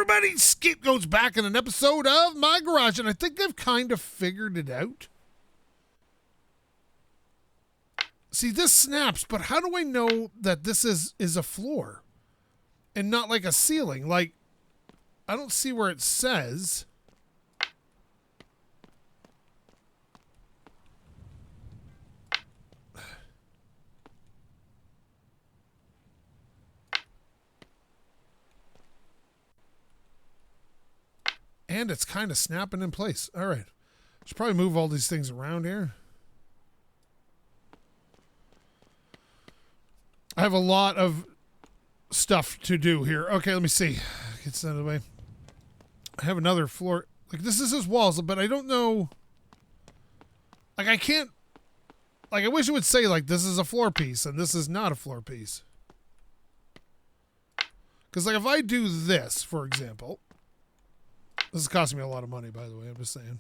everybody, SkapeGote's back in an episode of my garage, and I think I've kind of figured it out. See, this snaps, but how do I know that this is a floor and not like a ceiling? Like, I don't see where it says. And it's kind of snapping in place. All right. Should probably move all these things around here. I have a lot of stuff to do here. Okay, let me see. Get this out of the way. I have another floor. Like, this is his walls, but I don't know. Like, I can't. Like, I wish it would say, like, this is a floor piece and this is not a floor piece. Because, like, if I do this, for example. This is costing me a lot of money, by the way. I'm just saying.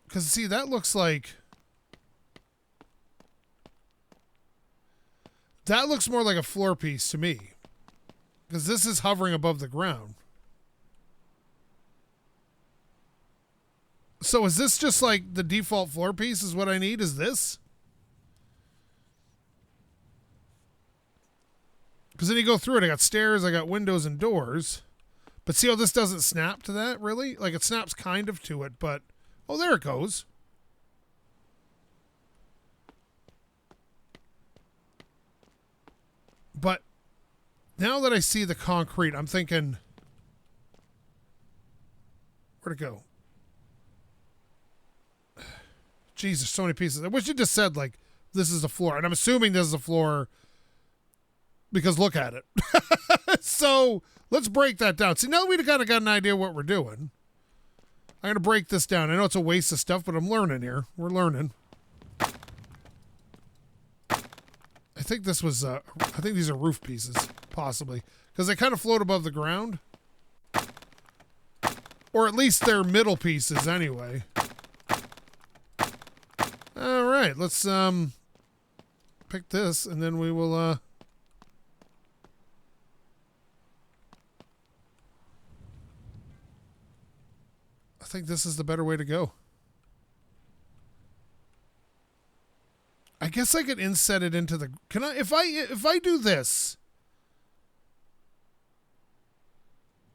Because, see, that looks like... That looks more like a floor piece to me. Because this is hovering above the ground. So is this just like the default floor piece is what I need? Is this? Because then you go through it. I got stairs, I got windows and doors. But see how this doesn't snap to that, really? Like, it snaps kind of to it, but... Oh, there it goes. But now that I see the concrete, I'm thinking... Where'd it go? Jeez, there's so many pieces. I wish you just said, like, this is a floor. And I'm assuming this is a floor because look at it. So let's break that down. See, now that we've kind of got an idea what we're doing, I'm going to break this down. I know it's a waste of stuff, but I'm learning here. We're learning. I think this was, I think these are roof pieces, possibly. Because they kind of float above the ground. Or at least they're middle pieces anyway. All right, let's pick this, and then we will I think this is the better way to go. I guess I could inset it into the. Can I? If I do this.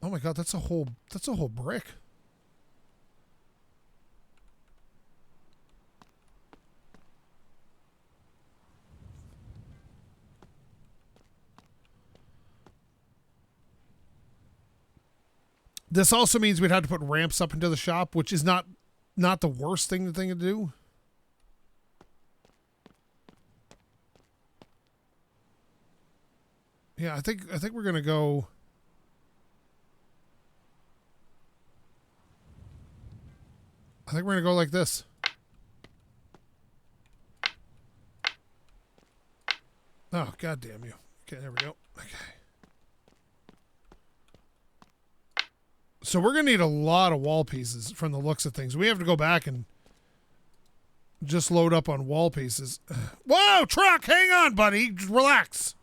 Oh my God, that's a whole brick. This also means we'd have to put ramps up into the shop, which is not the worst thing to do. Yeah, I think we're gonna go. I think we're gonna go like this. Oh, God damn you. Okay, there we go. Okay. So we're going to need a lot of wall pieces from the looks of things. We have to go back and just load up on wall pieces. Whoa, truck! Hang on, buddy. Just relax.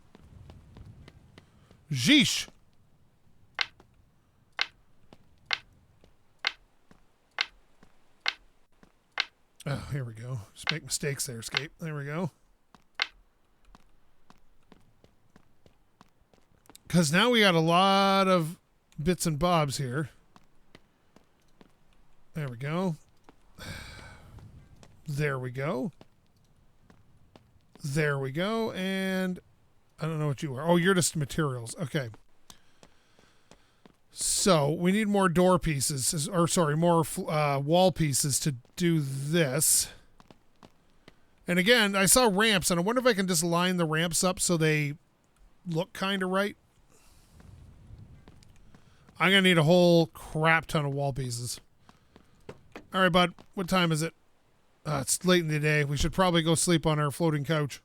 Jeesh. Oh, here we go. Just make mistakes there, Scape. There we go. Because now we got a lot of bits and bobs here. There we go. There we go. There we go. And I don't know what you are. Oh, you're just materials. Okay. So we need more door pieces, or sorry, more wall pieces to do this. And again, I saw ramps, and I wonder if I can just line the ramps up so they look kind of right. I'm going to need a whole crap ton of wall pieces. All right, bud. What time is it? It's late in the day. We should probably go sleep on our floating couch.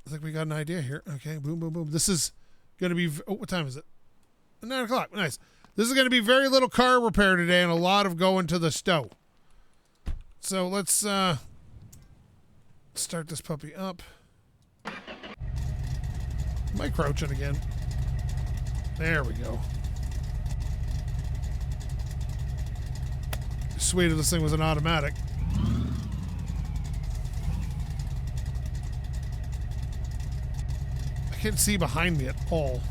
I think we got an idea here. Okay, boom, boom, boom. This is going to be... Oh, what time is it? 9 o'clock. Nice. This is going to be very little car repair today and a lot of going to the stow. So let's start this puppy up. Am I crouching again? There we go. Sweet if this thing was an automatic. I can't see behind me at all.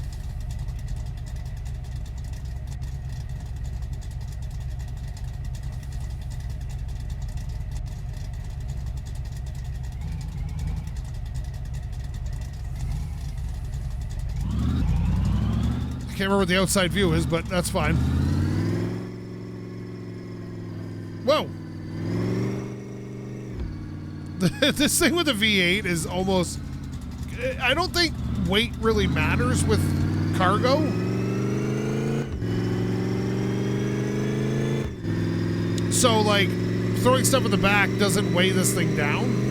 I can't remember what the outside view is, but that's fine. Whoa! This thing with the V8 is almost... I don't think weight really matters with cargo. So, like, throwing stuff in the back doesn't weigh this thing down.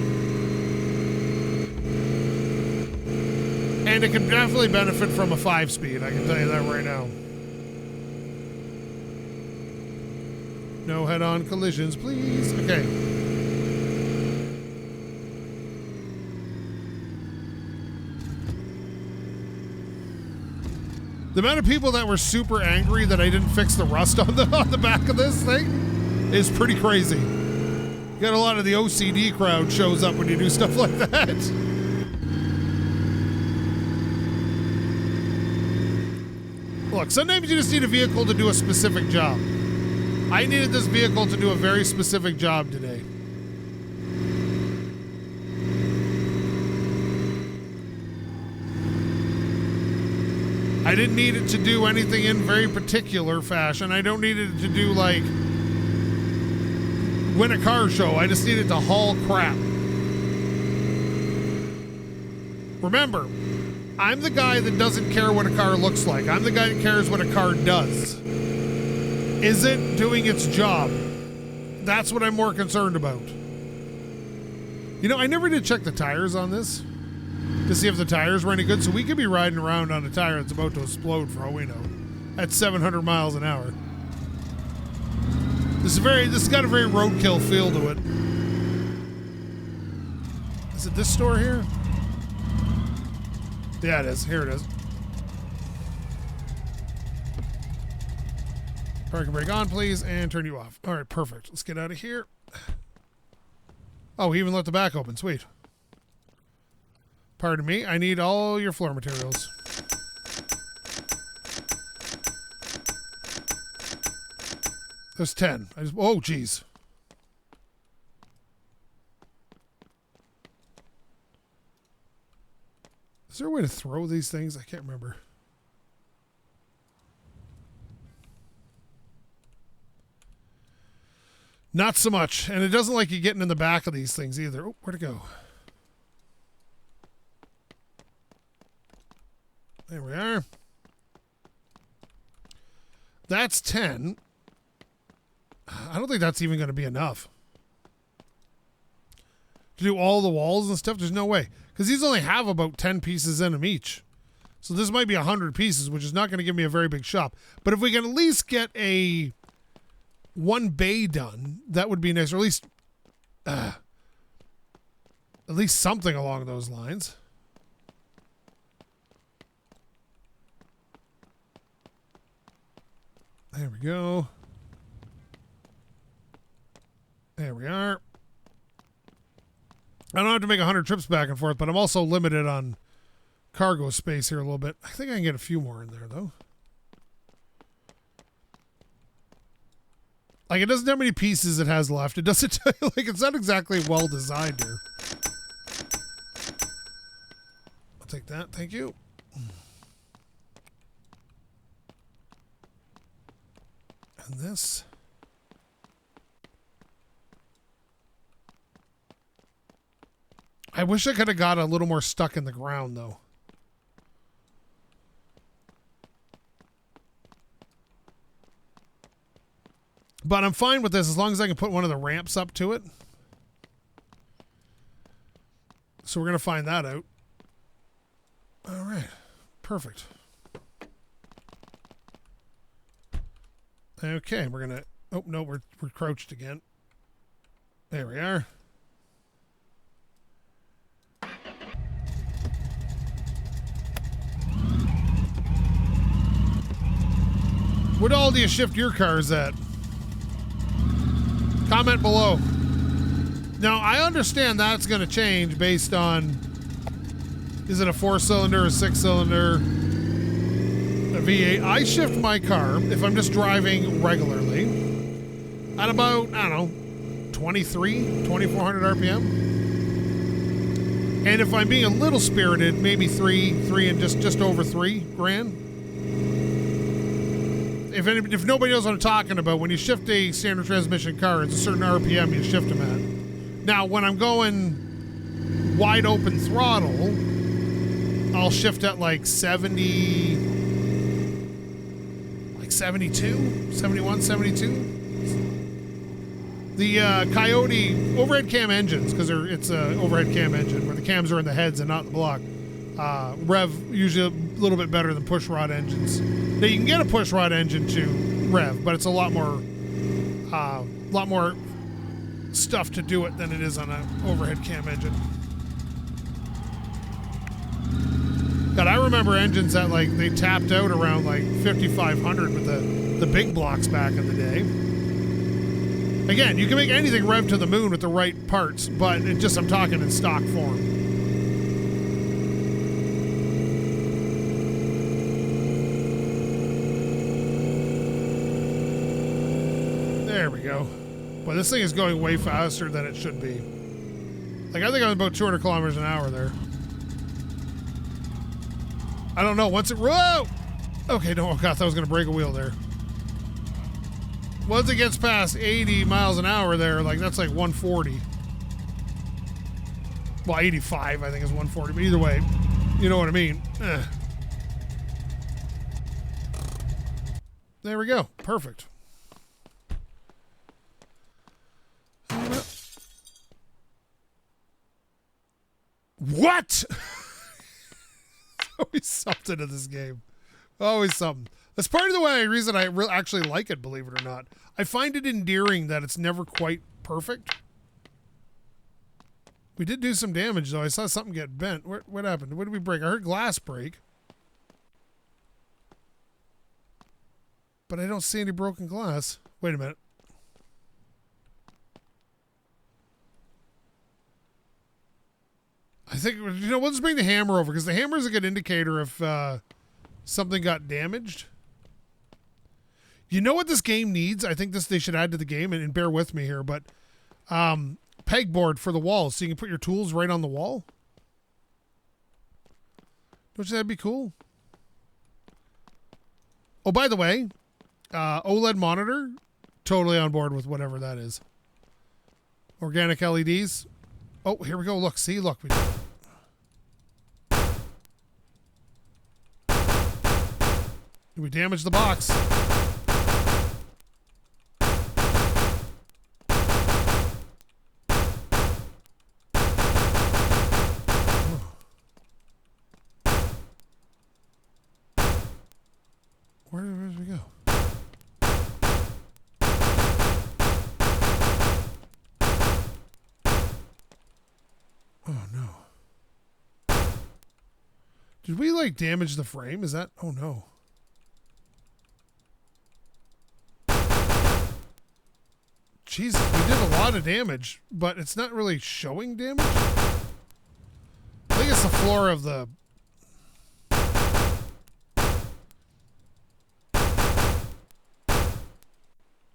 And it can definitely benefit from a 5-speed, I can tell you that right now. No head-on collisions, please. Okay. The amount of people that were super angry that I didn't fix the rust on the back of this thing is pretty crazy. You got a lot of the OCD crowd shows up when you do stuff like that. Look, sometimes you just need a vehicle to do a specific job. I needed this vehicle to do a very specific job today. I didn't need it to do anything in very particular fashion. I don't need it to do, like, win a car show. I just need it to haul crap. Remember, I'm the guy that doesn't care what a car looks like. I'm the guy that cares what a car does. Is it doing its job? That's what I'm more concerned about. You know, I never did check the tires on this to see if the tires were any good, so we could be riding around on a tire that's about to explode for all we know at 700 miles an hour. This has got a very roadkill feel to it. Is it this store here? Yeah, it is. Here it is. Parking brake on, please, and turn you off. All right, perfect. Let's get out of here. Oh, he even let the back open. Sweet. Pardon me. I need all your floor materials. There's 10. Oh, geez. Is there a way to throw these things? I can't remember. Not so much. And it doesn't like you getting in the back of these things either. Oh, where'd it go? There we are. That's 10. I don't think that's even going to be enough. To do all the walls and stuff, there's no way. Because these only have about 10 pieces in them each. So this might be 100 pieces, which is not going to give me a very big shop. But if we can at least get a one bay done, that would be nice. Or at least something along those lines. There we go. There we are. I don't have to make 100 trips back and forth, but I'm also limited on cargo space here a little bit. I think I can get a few more in there, though. Like, it doesn't know how many pieces it has left. It doesn't tell you, like, it's not exactly well designed here. I'll take that. Thank you. And this. I wish I could have got a little more stuck in the ground, though. But I'm fine with this as long as I can put one of the ramps up to it. So we're going to find that out. All right. Perfect. Okay, we're gonna. Oh no, we're crouched again. There we are. What all do you shift your cars at? Comment below. Now, I understand that's going to change based on, is it a 4-cylinder, a 6-cylinder, a V8? I shift my car, if I'm just driving regularly, at about, I don't know, 2,400 RPM. And if I'm being a little spirited, maybe three and just over 3 grand. If nobody knows what I'm talking about, when you shift a standard transmission car, it's a certain RPM you shift them at. Now, when I'm going wide open throttle, I'll shift at like 70, like 72, 71, 72. The Coyote overhead cam engines, because it's an overhead cam engine where the cams are in the heads and not the block, rev usually a little bit better than push rod engines. Now you can get a push rod engine to rev, but it's a lot more stuff to do it than it is on an overhead cam engine. God, I remember engines that like they tapped out around like 5,500 with the big blocks back in the day. Again, you can make anything rev to the moon with the right parts, but I'm talking in stock form. There we go. But this thing is going way faster than it should be. Like, I think I'm about 200 kilometers an hour there. I don't know. Once it... Whoa! Okay, no, oh God, I thought I was going to break a wheel there. Once it gets past 80 miles an hour there, like, that's like 140. Well, 85, I think, is 140. But either way, you know what I mean. There we go. Perfect. What? Always something in this game. Always something. That's part of the reason I actually like it, believe it or not. I find it endearing that it's never quite perfect. We did do some damage, though. I saw something get bent. What happened? What did we break? I heard glass break. But I don't see any broken glass. Wait a minute. I think, we'll just bring the hammer over, because the hammer is a good indicator if something got damaged. You know what this game needs? I think they should add to the game, and bear with me here, but pegboard for the walls, so you can put your tools right on the wall. Don't you think that'd be cool? Oh, by the way, OLED monitor, totally on board with whatever that is. Organic LEDs. Oh, here we go. Look, see, look. We damaged the box. Where did we go? Oh, no. Did we, like, damage the frame? Is that... Oh, no. Jesus, we did a lot of damage, but it's not really showing damage. I think it's the floor of the...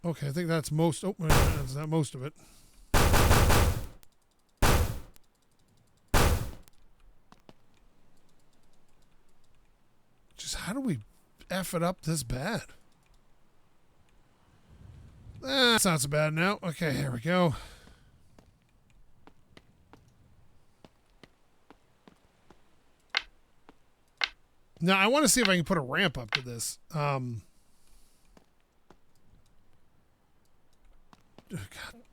Okay, I think that's most... Oh, that's not most of it. Just how do we F it up this bad? It's not so bad now. Okay, here we go. Now, I want to see if I can put a ramp up to this. God,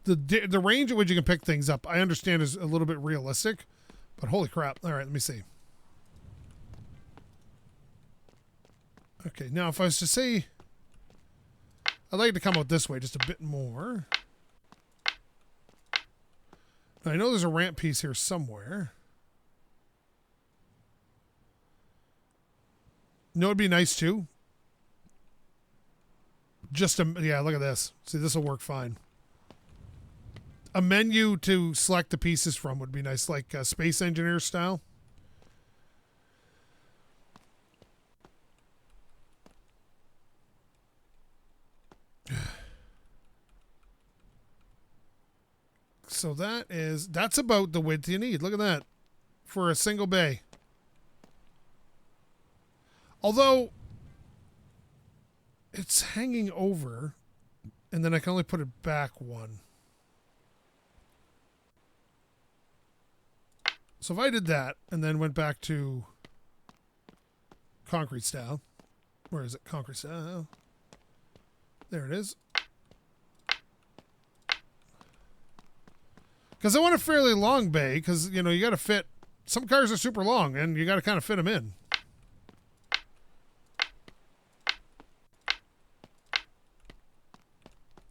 the range at which you can pick things up, I understand, is a little bit realistic, but holy crap. All right, let me see. Okay, now if I was to say... I'd like to come out this way just a bit more. I know there's a ramp piece here somewhere. You know what would be nice too? Yeah, look at this. See, this will work fine. A menu to select the pieces from would be nice, like Space Engineer style. So that's about the width you need. Look at that. For a single bay. Although it's hanging over, and then I can only put it back one. So if I did that and then went back to concrete style, where is it? Concrete style. There it is. Because I want a fairly long bay, because, you know, you got to fit. Some cars are super long, and you got to kind of fit them in.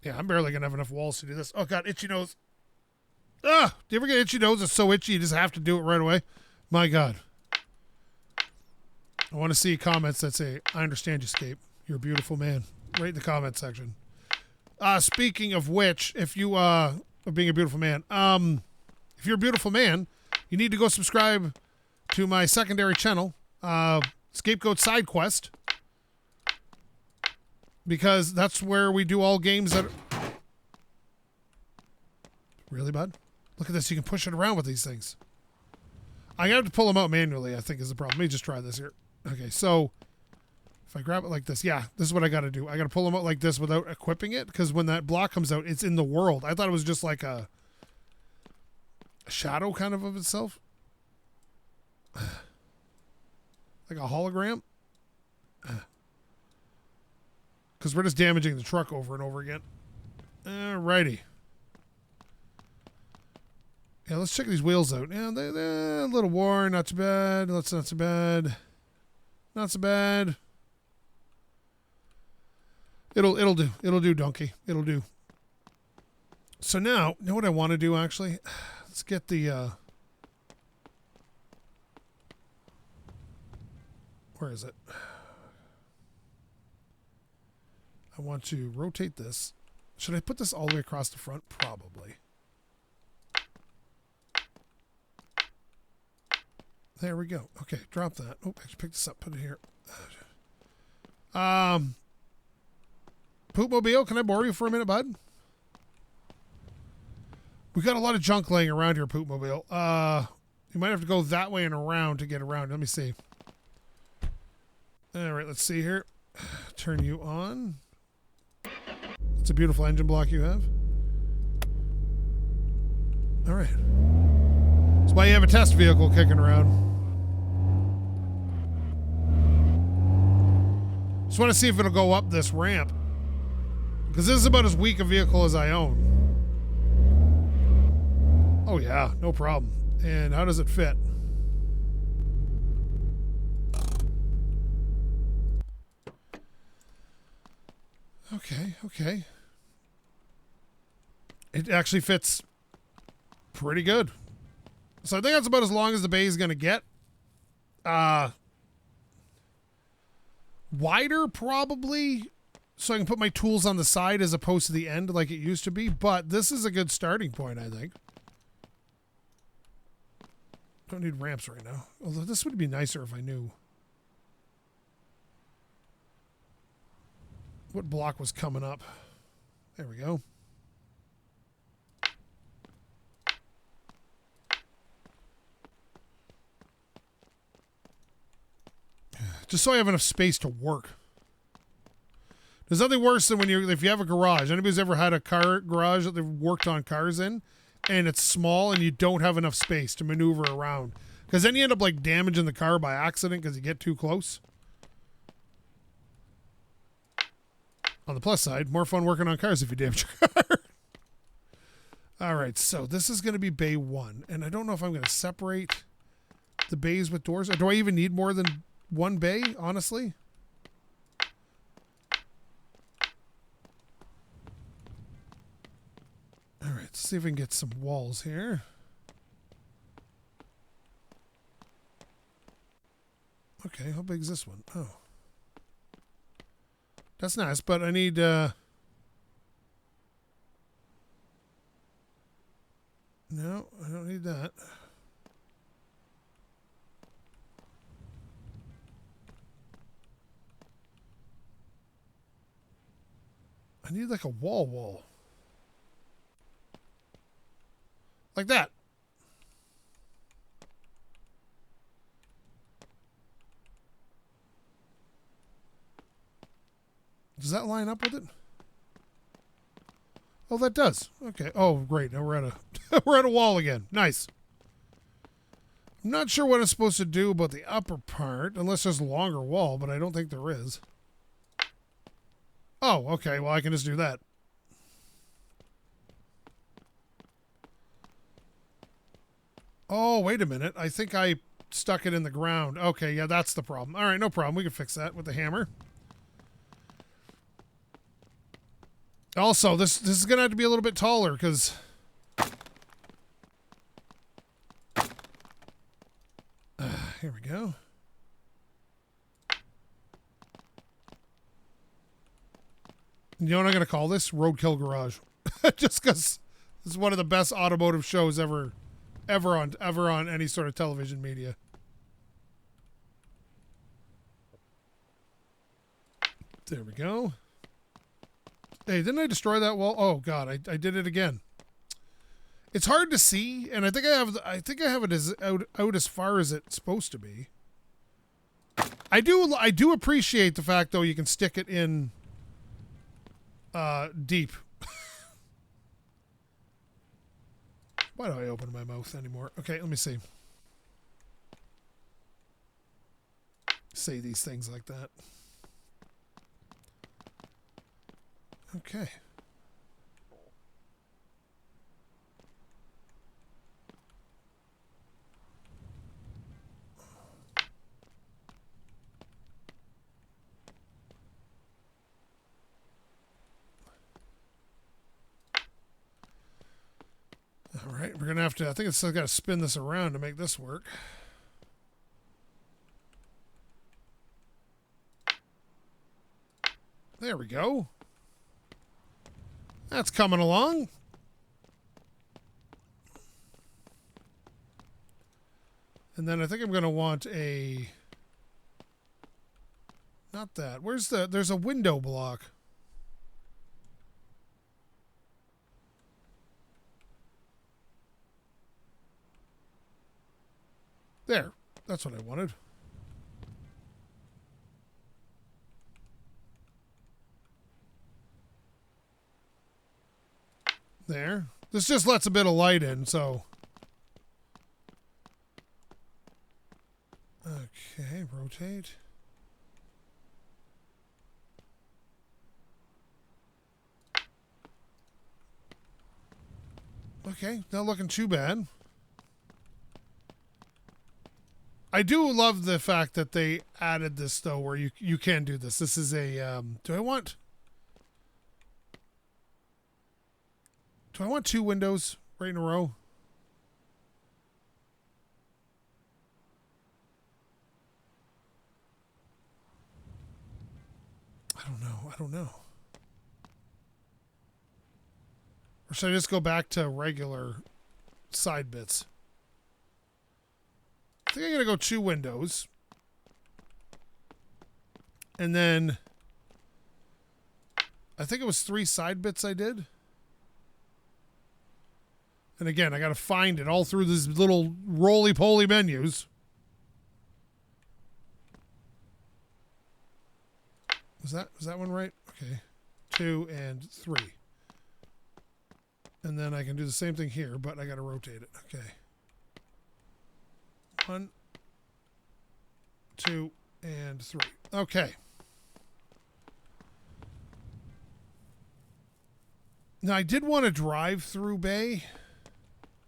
Yeah, I'm barely going to have enough walls to do this. Oh, God, itchy nose. Ah, do you ever get itchy nose? It's so itchy, you just have to do it right away. My God. I want to see comments that say, I understand you, Scape. You're a beautiful man. Right in the comment section. Speaking of which, if you, of being a beautiful man, if you're a beautiful man, you need to go subscribe to my secondary channel, SkapeGote Side Quest. Because that's where we do all games that... Really, bud? Look at this. You can push it around with these things. I have to pull them out manually, I think, is the problem. Let me just try this here. Okay, so... If I grab it like this, yeah, this is what I got to do. I got to pull them out like this without equipping it, because when that block comes out, it's in the world. I thought it was just like a shadow kind of itself. Like a hologram. Because we're just damaging the truck over and over again. Alrighty. Yeah, let's check these wheels out. Yeah, they're a little worn. Not too bad. That's not so bad. Not so bad. It'll do. It'll do, donkey. It'll do. So now, you know what I want to do, actually? Let's get the... Where is it? I want to rotate this. Should I put this all the way across the front? Probably. There we go. Okay, drop that. Oh, I should pick this up, put it here. Poopmobile, can I borrow you for a minute, bud? We got a lot of junk laying around here, Poopmobile. You might have to go that way and around to get around. Let me see. All right, let's see here. Turn you on. It's a beautiful engine block you have. All right. That's why you have a test vehicle kicking around. Just want to see if it'll go up this ramp. Because this is about as weak a vehicle as I own. Oh yeah, no problem. And how does it fit? Okay, okay. It actually fits pretty good. So I think that's about as long as the bay is going to get. Wider, probably, so I can put my tools on the side as opposed to the end like it used to be. But this is a good starting point, I think. Don't need ramps right now. Although this would be nicer if I knew what block was coming up. There we go. Just so I have enough space to work. There's nothing worse than when if you have a garage. Anybody's ever had a car garage that they've worked on cars in, and it's small and you don't have enough space to maneuver around. Because then you end up like damaging the car by accident because you get too close. On the plus side, more fun working on cars if you damage your car. All right, so this is going to be bay 1. And I don't know if I'm going to separate the bays with doors. Or do I even need more than one bay, honestly? let's see if we can get some walls here. Okay, how big is this one? Oh. That's nice, but I need, no, I don't need that. I need like a wall. Like that. Does that line up with it? Oh, that does. Okay. Oh, great. Now we're at a we're at a wall again. Nice. I'm not sure what I'm supposed to do about the upper part, unless there's a longer wall, but I don't think there is. Oh, okay. Well, I can just do that. Oh, wait a minute. I think I stuck it in the ground. Okay, yeah, that's the problem. All right, no problem. We can fix that with the hammer. Also, this is going to have to be a little bit taller because... here we go. You know what I'm going to call this? Roadkill Garage. Just because this is one of the best automotive shows ever on any sort of television media. There we go. Hey, didn't I destroy that wall? Oh God, I did it again. It's hard to see, and I think I have it as out as far as it's supposed to be. I do appreciate the fact though you can stick it in deep. Why do I open my mouth anymore? Okay, let me see. Say these things like that. Okay. All right, we're going to have to, I think it's got to spin this around to make this work. There we go. That's coming along. And then I think I'm going to want a... Not that. Where's the... There's a window block. There. That's what I wanted. There. This just lets a bit of light in, so... Okay, rotate. Okay, not looking too bad. I do love the fact that they added this, though, where you can do this. This is a... Do I want 2 windows right in a row? I don't know. Or should I just go back to regular side bits? I think I'm going to go 2 windows. And then I think it was 3 side bits I did. And again, I got to find it all through these little roly-poly menus. Was that one right? Okay. 2 and 3. And then I can do the same thing here, but I got to rotate it. Okay. 1, 2, and 3. Okay. Now, I did want a drive-through bay.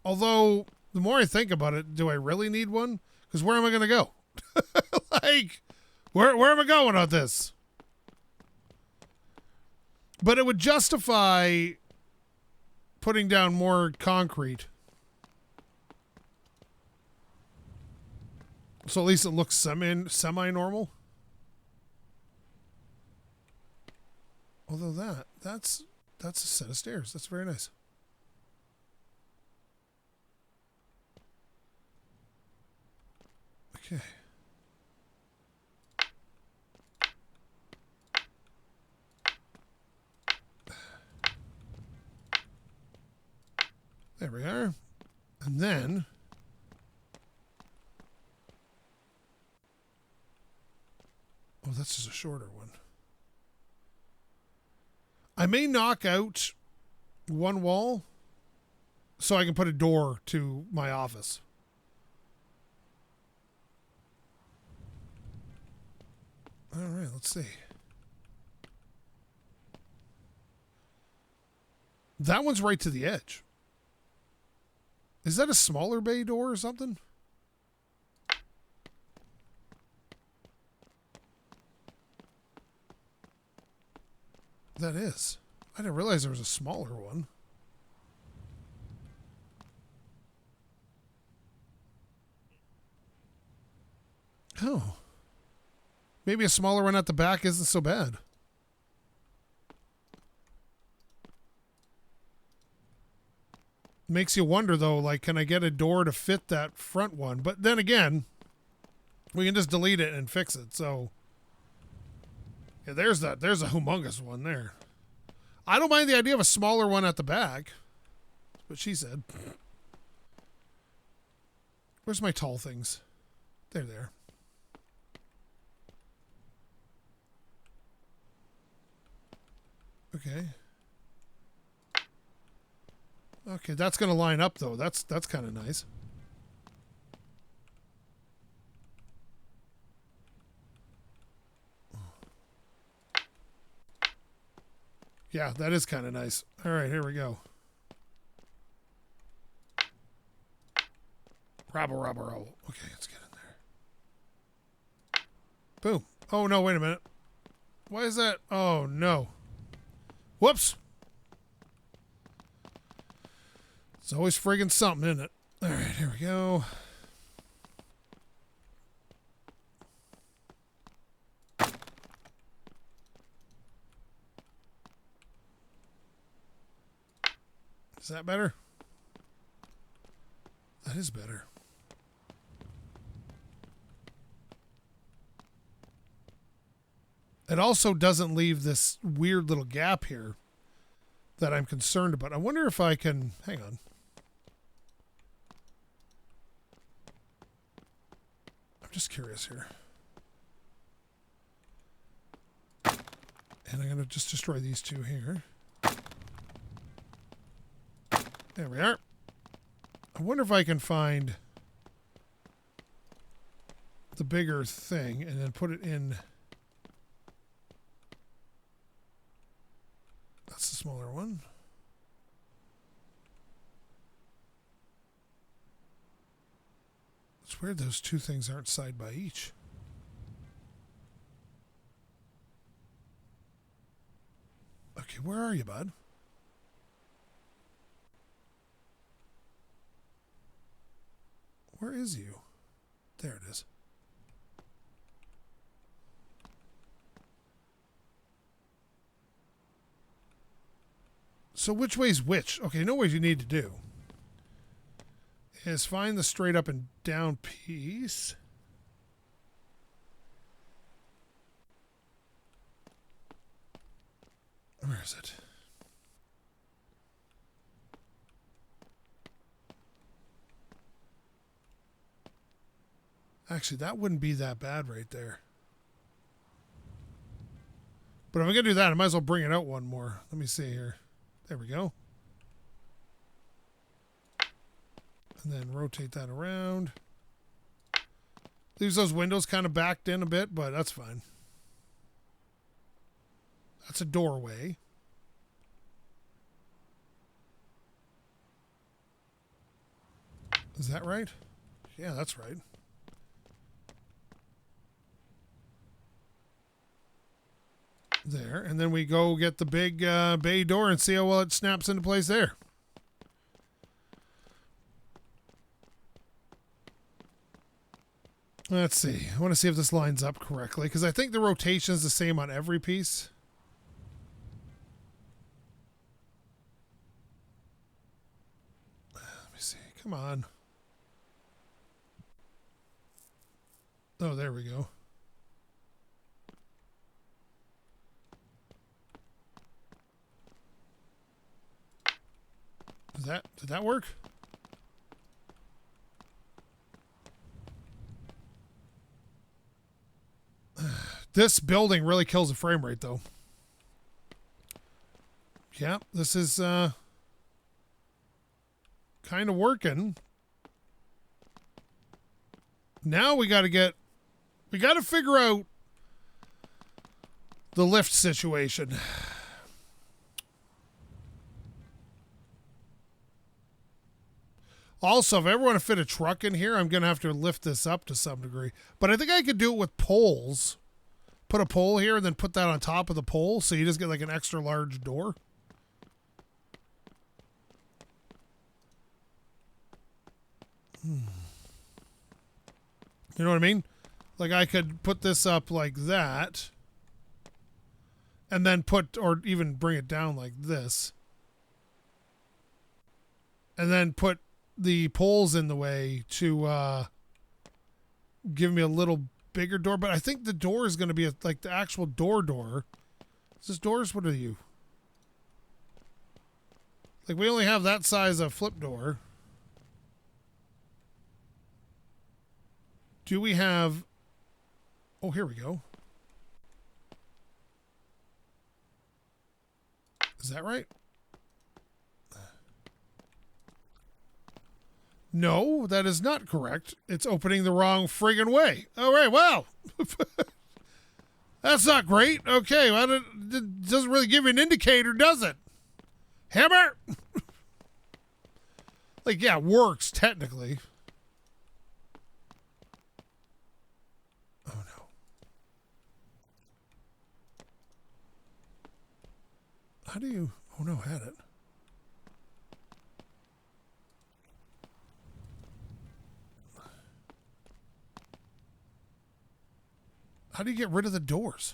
Although, the more I think about it, do I really need one? Because where am I going to go? Like, where am I going on this? But it would justify putting down more concrete. So at least it looks semi-normal. Although that's a set of stairs. That's very nice. Okay. There we are. And then oh, that's just a shorter one. I may knock out one wall so I can put a door to my office. All right, let's see. That one's right to the edge. Is that a smaller bay door or something? That is. I didn't realize there was a smaller one. Oh. Maybe a smaller one at the back isn't so bad. Makes you wonder, though, like, can I get a door to fit that front one? But then again, we can just delete it and fix it, so... Yeah, there's a humongous one there. I don't mind the idea of a smaller one at the back. That's what she said. Where's my tall things? They're there. Okay. Okay, that's going to line up, though. That's kind of nice. Yeah, that is kind of nice. All right, here we go. Rabble. Okay, let's get in there. Boom. Oh, no, wait a minute. Why is that? Oh, no. Whoops. It's always friggin' something, isn't it? All right, here we go. Is that better? That is better. It also doesn't leave this weird little gap here that I'm concerned about. I wonder if I can... Hang on. I'm just curious here. And I'm going to just destroy these two here. There we are. I wonder if I can find the bigger thing and then put it in. That's the smaller one. It's weird those two things aren't side by each. Okay, where are you, bud? Where is you? There it is. So which way's which? Okay, no ways you need to do is find the straight up and down piece. Where is it? Actually, that wouldn't be that bad right there. But if I'm going to do that, I might as well bring it out one more. Let me see here. There we go. And then rotate that around. Leaves those windows kind of backed in a bit, but that's fine. That's a doorway. Is that right? Yeah, that's right. There, and then we go get the big bay door and see how well it snaps into place there. Let's see. I want to see if this lines up correctly, because I think the rotation is the same on every piece. Let me see. Come on. Oh, there we go. Did that work? This building really kills the frame rate, though. Yeah, this is kind of working. Now we got to figure out the lift situation. Also, if I ever want to fit a truck in here, I'm going to have to lift this up to some degree. But I think I could do it with poles. Put a pole here and then put that on top of the pole, so you just get like an extra large door. You know what I mean? Like I could put this up like that. And then or even bring it down like this. And then put the poles in the way to give me a little bigger door, but I think the door is going to be like the actual door. Is this doors? What are you? Like we only have that size of flip door. Do we have... Oh, here we go. Is that right? No, that is not correct. It's opening the wrong friggin' way. All right, wow. That's not great. Okay, well, it doesn't really give you an indicator, does it? Hammer! Like, yeah, it works, technically. Oh, no. How do you... Oh, no, I had it. How do you get rid of the doors?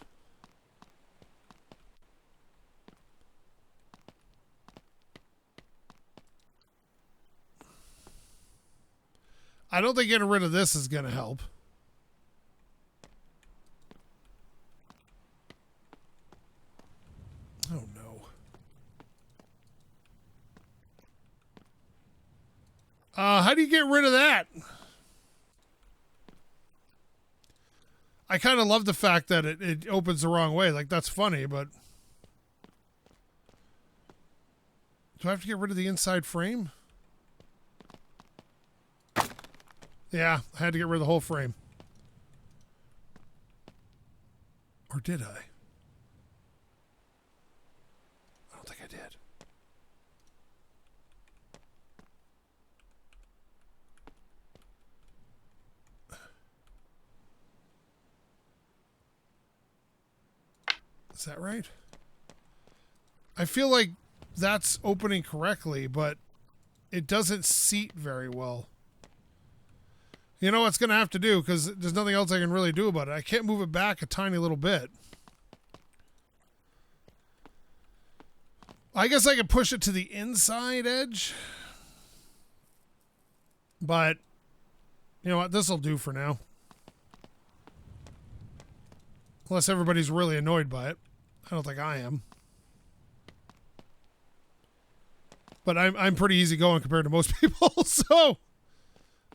I don't think getting rid of this is going to help. Oh, no. How do you get rid of that? I kind of love the fact that it opens the wrong way. Like, that's funny, but... Do I have to get rid of the inside frame? Yeah, I had to get rid of the whole frame. Or did I? I don't think I did. Is that right? I feel like that's opening correctly, but it doesn't seat very well. You know what's going to have to do, because there's nothing else I can really do about it. I can't move it back a tiny little bit. I guess I could push it to the inside edge. But, you know what? This will do for now. Unless everybody's really annoyed by it. I don't think I am. But I'm pretty easygoing compared to most people, so...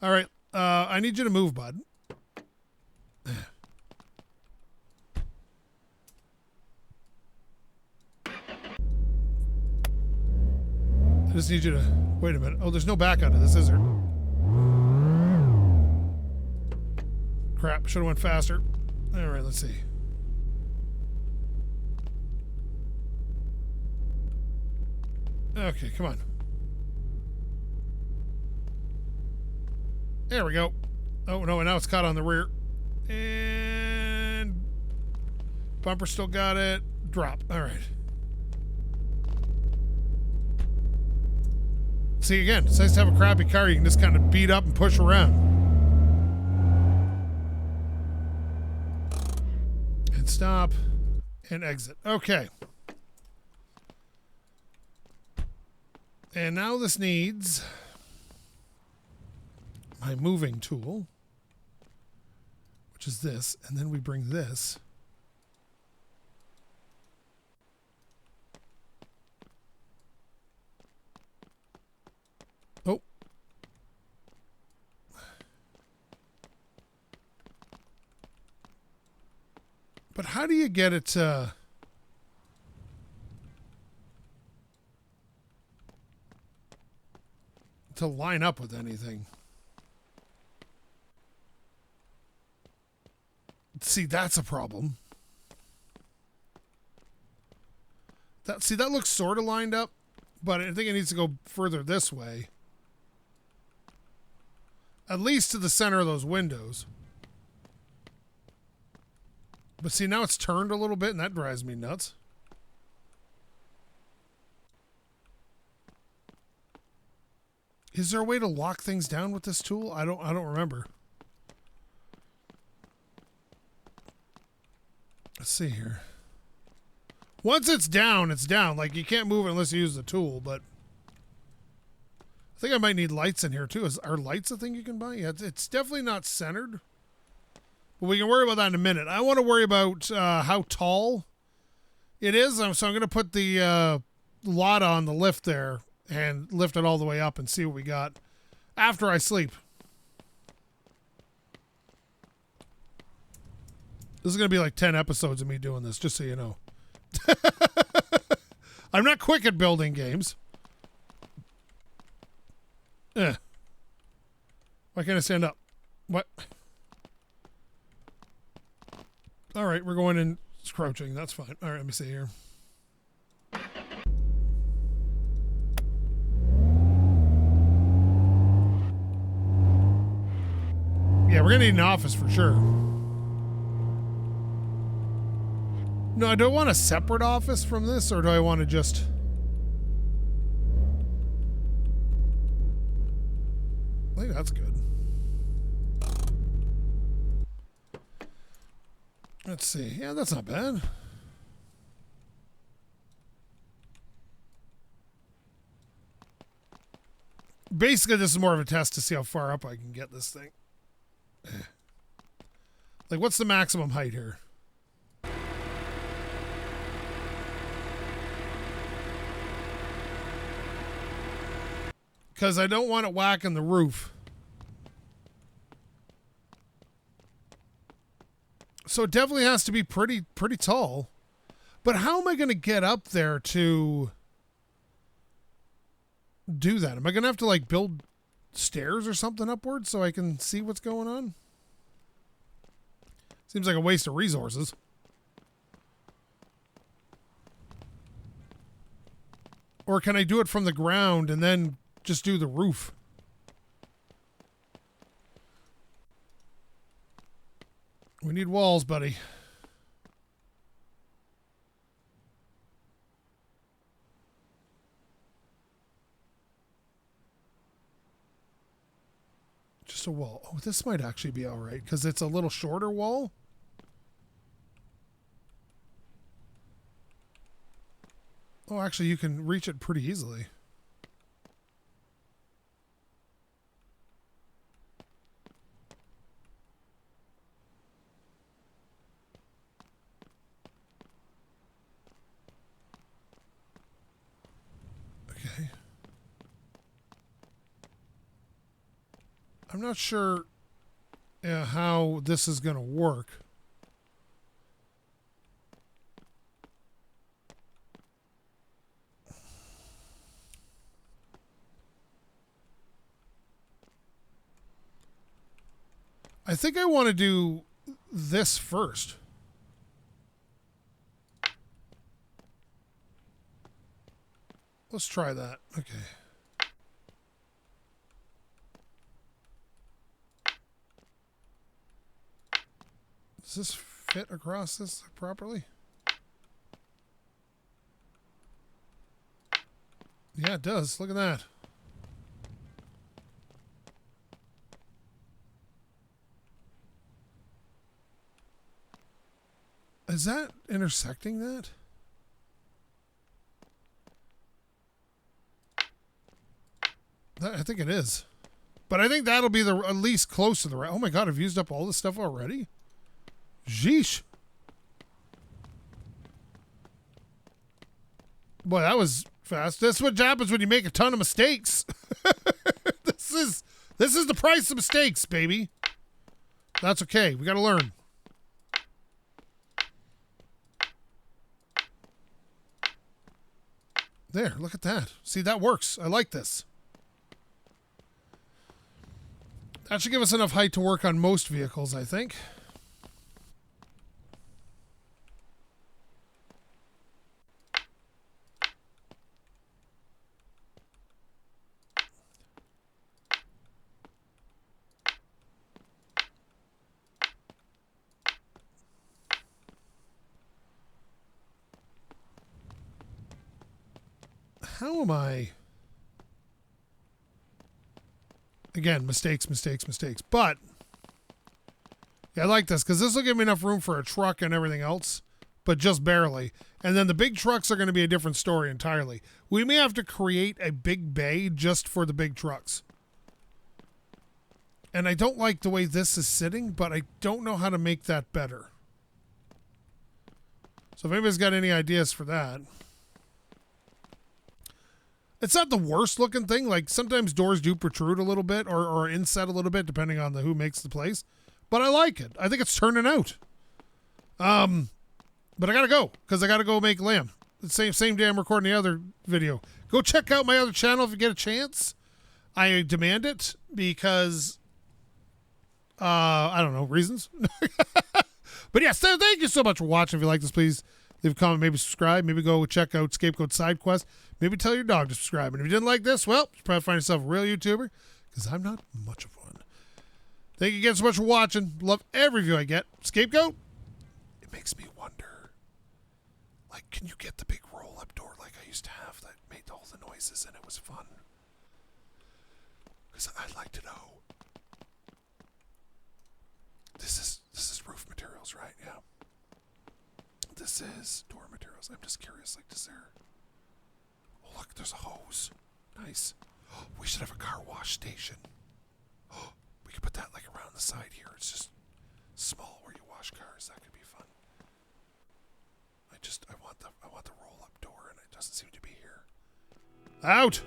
Alright, I need you to move, bud. I just need you to... Wait a minute. Oh, there's no back out of this, is there? Crap, should have went faster. Alright, let's see. Okay, come on. There we go. Oh, no, and now it's caught on the rear. And... Bumper still got it. Drop. All right. See, again, it's nice to have a crappy car you can just kind of beat up and push around. Hit stop and exit. Okay. And now this needs my moving tool, which is this, and then we bring this. Oh. But how do you get it to line up with anything? See, that's a problem. That looks sort of lined up, but I think it needs to go further this way. At least to the center of those windows. But see, now it's turned a little bit, and that drives me nuts. Is there a way to lock things down with this tool? I don't remember. Let's see here. Once it's down, it's down. Like, you can't move it unless you use the tool, but I think I might need lights in here too. Are lights a thing you can buy? Yeah, it's definitely not centered. But we can worry about that in a minute. I want to worry about how tall it is. So I'm going to put the lot on the lift there and lift it all the way up and see what we got after I sleep. This is going to be like 10 episodes of me doing this, just so you know. I'm not quick at building games. Why can't I stand up? What? All right, we're going in crouching. That's fine. All right, let me see here. Yeah, we're going to need an office for sure. No, I don't want a separate office from this, or do I want to just... I think that's good. Let's see. Yeah, that's not bad. Basically, this is more of a test to see how far up I can get this thing. Like, what's the maximum height here? Because I don't want it whacking the roof. So it definitely has to be pretty tall. But how am I going to get up there to do that? Am I going to have to like build stairs or something upwards so I can see what's going on? Seems like a waste of resources. Or can I do it from the ground and then just do the roof? We need walls, buddy. Just a wall. Oh, this might actually be all right because it's a little shorter wall. Oh, actually, you can reach it pretty easily. Okay. I'm not sure how this is going to work. I think I want to do this first. Let's try that. Okay. Does this fit across this properly? Yeah, it does. Look at that. Is that intersecting that? I think it is. But I think that'll be the at least close to the right. Oh my god, I've used up all this stuff already? Jeesh. Boy, that was fast. That's what happens when you make a ton of mistakes. This is the price of mistakes, baby. That's okay. We got to learn. There, look at that. See, that works. I like this. That should give us enough height to work on most vehicles, I think. How am I? Again, mistakes. But, yeah, I like this because this will give me enough room for a truck and everything else, but just barely. And then the big trucks are going to be a different story entirely. We may have to create a big bay just for the big trucks. And I don't like the way this is sitting, but I don't know how to make that better. So if anybody's got any ideas for that. It's not the worst looking thing. Like sometimes doors do protrude a little bit or inset a little bit depending on who makes the place. But I like it. I think it's turning out. But I gotta go because I gotta go make lamb. The same day I'm recording the other video. Go check out my other channel if you get a chance. I demand it because I don't know, reasons. But yes, thank you so much for watching. If you like this, please leave a comment, maybe subscribe, maybe go check out SkapeGote Side Quest, maybe tell your dog to subscribe. And if you didn't like this, well, you probably find yourself a real YouTuber, because I'm not much of one. Thank you again so much for watching. Love every view I get. SkapeGote, it makes me wonder, like, can you get the big roll-up door like I used to have that made all the noises and it was fun? Because I'd like to know. This is roof materials, right? Yeah. This is door materials. I'm just curious, like, does there... Oh, look, there's a hose. Nice. Oh, we should have a car wash station. Oh, we could put that, like, around the side here. It's just small where you wash cars. That could be fun. I want the roll-up door, and it doesn't seem to be here. Out!